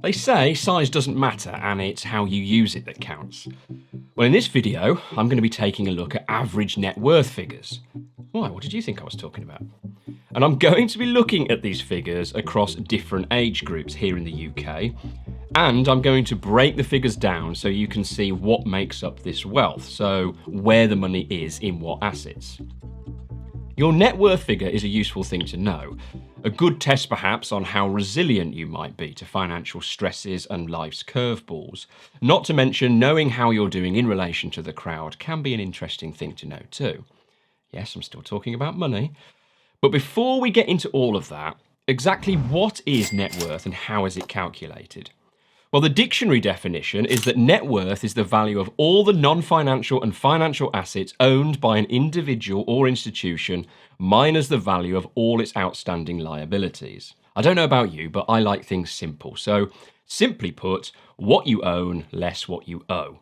They say size doesn't matter and it's how you use it that counts. Well, in this video, I'm going to be taking a look at average net worth figures. Why, what did you think I was talking about? And I'm going to be looking at these figures across different age groups here in the UK, and I'm going to break the figures down so you can see what makes up this wealth, so where the money is in what assets. Your net worth figure is a useful thing to know. A good test perhaps on how resilient you might be to financial stresses and life's curveballs. Not to mention, knowing how you're doing in relation to the crowd can be an interesting thing to know too. Yes, I'm still talking about money. But before we get into all of that, exactly what is net worth and how is it calculated? Well, the dictionary definition is that net worth is the value of all the non-financial and financial assets owned by an individual or institution minus the value of all its outstanding liabilities. I don't know about you, but I like things simple. So, simply put, what you own less what you owe.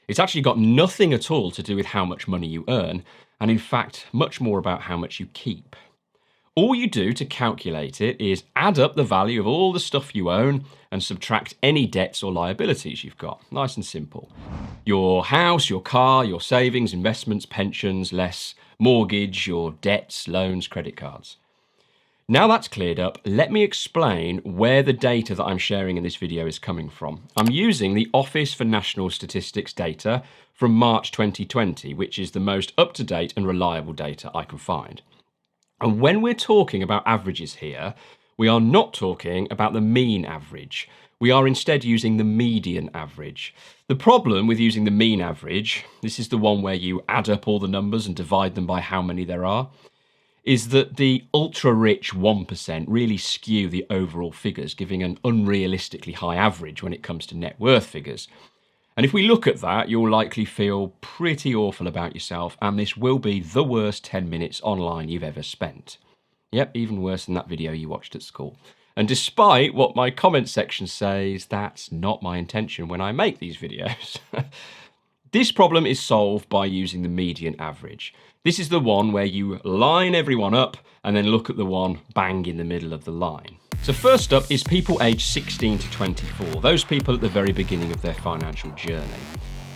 It's actually got nothing at all to do with how much money you earn, and in fact, much more about how much you keep. All you do to calculate it is add up the value of all the stuff you own and subtract any debts or liabilities you've got. Nice and simple. Your house, your car, your savings, investments, pensions, less mortgage, your debts, loans, credit cards. Now that's cleared up, let me explain where the data that I'm sharing in this video is coming from. I'm using the Office for National Statistics data from March 2020, which is the most up-to-date and reliable data I can find. And when we're talking about averages here, we are not talking about the mean average. We are instead using the median average. The problem with using the mean average, this is the one where you add up all the numbers and divide them by how many there are, is that the ultra-rich 1% really skew the overall figures, giving an unrealistically high average when it comes to net worth figures. And if we look at that, you'll likely feel pretty awful about yourself, and this will be the worst 10 minutes online you've ever spent. Yep, even worse than that video you watched at school. And despite what my comment section says, that's not my intention when I make these videos. This problem is solved by using the median average. This is the one where you line everyone up and then look at the one bang in the middle of the line. So first up is people aged 16 to 24, those people at the very beginning of their financial journey.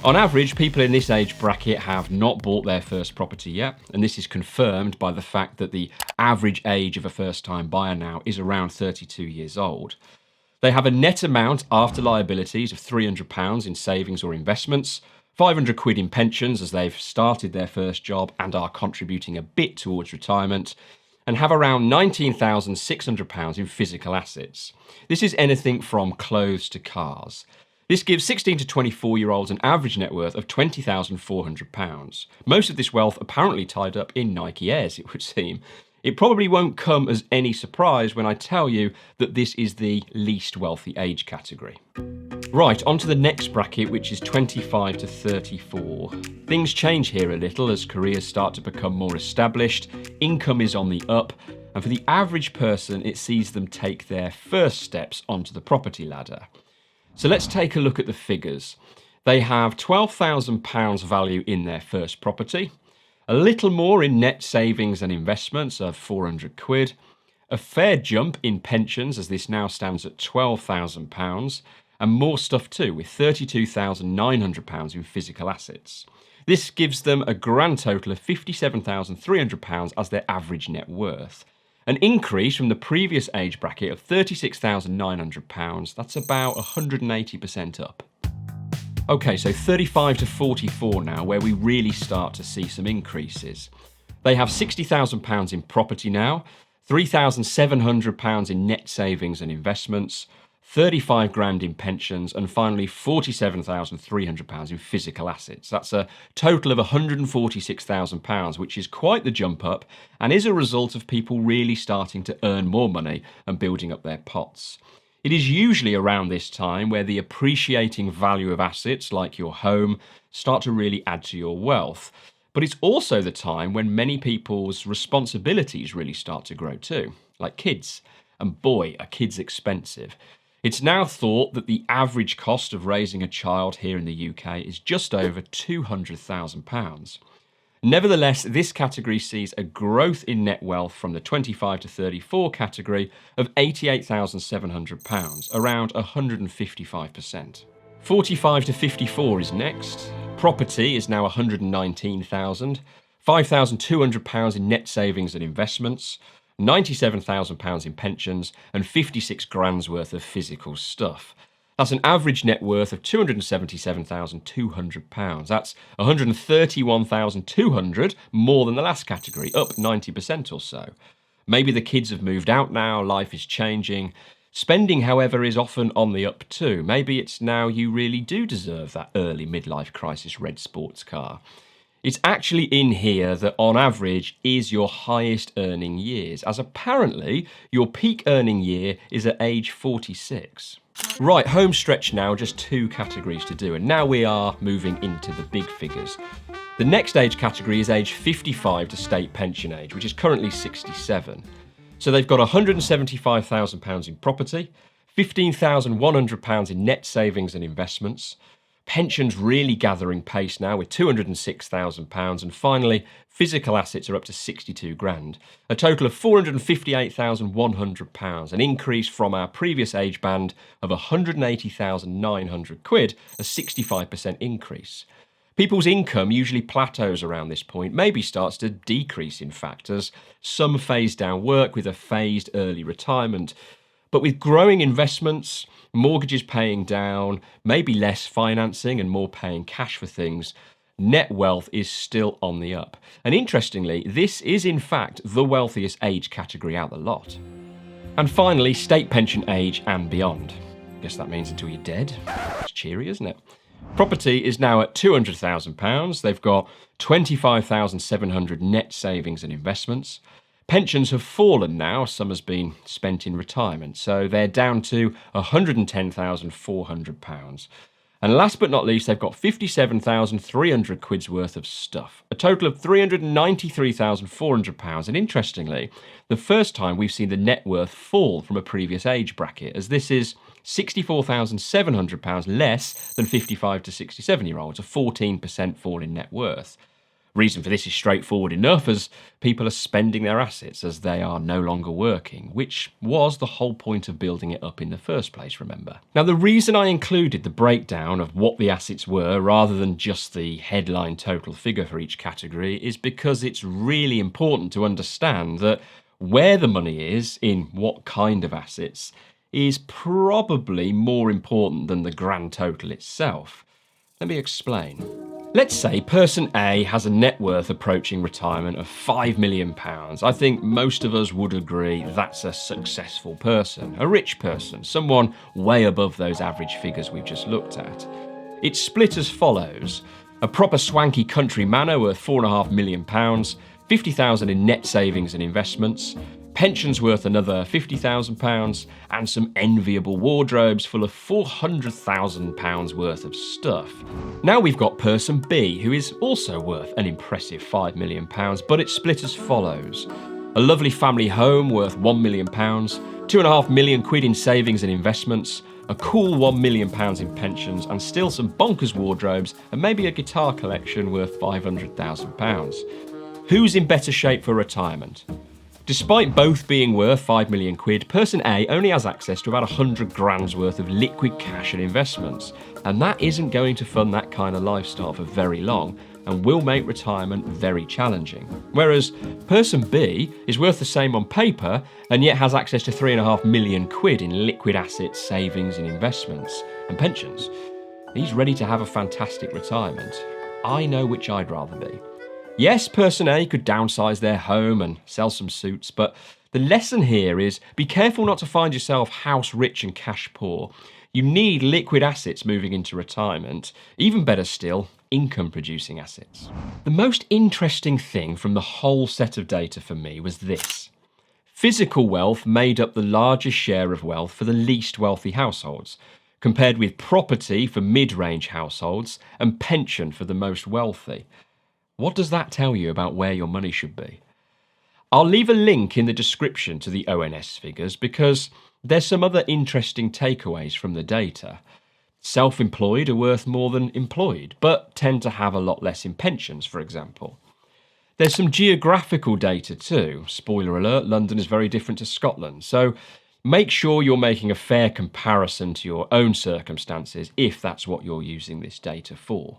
On average, people in this age bracket have not bought their first property yet, and this is confirmed by the fact that the average age of a first-time buyer now is around 32 years old. They have a net amount after liabilities of £300 in savings or investments, 500 quid in pensions as they've started their first job and are contributing a bit towards retirement, and have around £19,600 in physical assets. This is anything from clothes to cars. This gives 16 to 24-year-olds an average net worth of £20,400. Most of this wealth apparently tied up in Nike Airs, it would seem. It probably won't come as any surprise when I tell you that this is the least wealthy age category. Right, on to the next bracket, which is 25 to 34. Things change here a little as careers start to become more established, income is on the up, and for the average person, it sees them take their first steps onto the property ladder. So let's take a look at the figures. They have £12,000 value in their first property, a little more in net savings and investments of 400 quid, a fair jump in pensions as this now stands at £12,000, and more stuff too, with £32,900 in physical assets. This gives them a grand total of £57,300 as their average net worth. An increase from the previous age bracket of £36,900, that's about 180% up. Okay, so 35 to 44 now, where we really start to see some increases. They have £60,000 in property now, £3,700 in net savings and investments, 35 grand in pensions, and finally £47,300 in physical assets. That's a total of £146,000, which is quite the jump up and is a result of people really starting to earn more money and building up their pots. It is usually around this time where the appreciating value of assets like your home start to really add to your wealth. But it's also the time when many people's responsibilities really start to grow too, like kids. And boy, are kids expensive. It's now thought that the average cost of raising a child here in the UK is just over £200,000. Nevertheless, this category sees a growth in net wealth from the 25 to 34 category of £88,700, around 155%. 45 to 54 is next. Property is now £119,000, £5,200 in net savings and investments, £97,000 in pensions, and 56 grand's worth of physical stuff. That's an average net worth of £277,200. That's £131,200 more than the last category, up 90% or so. Maybe the kids have moved out now, life is changing. Spending, however, is often on the up too. Maybe it's now you really do deserve that early midlife crisis red sports car. It's actually in here that on average is your highest earning years, as apparently your peak earning year is at age 46. Right, home stretch now, just 2 categories to do, and now we are moving into the big figures. The next age category is age 55 to state pension age, which is currently 67. So they've got £175,000 in property, £15,100 in net savings and investments. Pensions really gathering pace now with £206,000, and finally, physical assets are up to 62 grand, a total of £458,100, an increase from our previous age band of £180,900, a 65% increase. People's income usually plateaus around this point, maybe starts to decrease in fact, as some phase down work with a phased early retirement. But with growing investments, mortgages paying down, maybe less financing and more paying cash for things, net wealth is still on the up. And interestingly, this is in fact the wealthiest age category out the lot. And finally, state pension age and beyond. Guess that means until you're dead. It's cheery, isn't it? Property is now at £200,000. They've got £25,700 net savings and investments. Pensions have fallen now, some has been spent in retirement, so they're down to £110,400. And last but not least, they've got 57,300 quid's worth of stuff, a total of £393,400. And interestingly, the first time we've seen the net worth fall from a previous age bracket, as this is £64,700 less than 55 to 67-year-olds, a 14% fall in net worth. Reason for this is straightforward enough, as people are spending their assets as they are no longer working, which was the whole point of building it up in the first place, remember. Now, the reason I included the breakdown of what the assets were rather than just the headline total figure for each category is because it's really important to understand that where the money is, in what kind of assets, is probably more important than the grand total itself. Let me explain. Let's say person A has a net worth approaching retirement of £5 million. I think most of us would agree that's a successful person, a rich person, someone way above those average figures we've just looked at. It's split as follows: a proper swanky country manor worth £4.5 million, £50,000 in net savings and investments, pensions worth another £50,000, and some enviable wardrobes full of £400,000 worth of stuff. Now we've got person B, who is also worth an impressive £5 million, but it's split as follows: a lovely family home worth £1 million, £2.5 million quid in savings and investments, a cool £1 million in pensions, and still some bonkers wardrobes, and maybe a guitar collection worth £500,000. Who's in better shape for retirement? Despite both being worth £5 million, person A only has access to about 100 grand's worth of liquid cash and investments, and that isn't going to fund that kind of lifestyle for very long and will make retirement very challenging. Whereas person B is worth the same on paper and yet has access to £3.5 million in liquid assets, savings and investments and pensions. He's ready to have a fantastic retirement. I know which I'd rather be. Yes, person A could downsize their home and sell some suits, but the lesson here is be careful not to find yourself house rich and cash poor. You need liquid assets moving into retirement. Even better still, income producing assets. The most interesting thing from the whole set of data for me was this. Physical wealth made up the largest share of wealth for the least wealthy households, compared with property for mid-range households and pension for the most wealthy. What does that tell you about where your money should be? I'll leave a link in the description to the ONS figures because there's some other interesting takeaways from the data. Self-employed are worth more than employed, but tend to have a lot less in pensions, for example. There's some geographical data too. Spoiler alert, London is very different to Scotland. So make sure you're making a fair comparison to your own circumstances if that's what you're using this data for.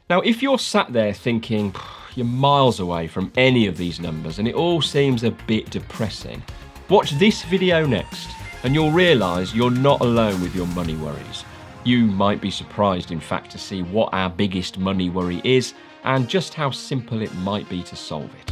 Now, if you're sat there thinking you're miles away from any of these numbers and it all seems a bit depressing, watch this video next and you'll realise you're not alone with your money worries. You might be surprised, in fact, to see what our biggest money worry is and just how simple it might be to solve it.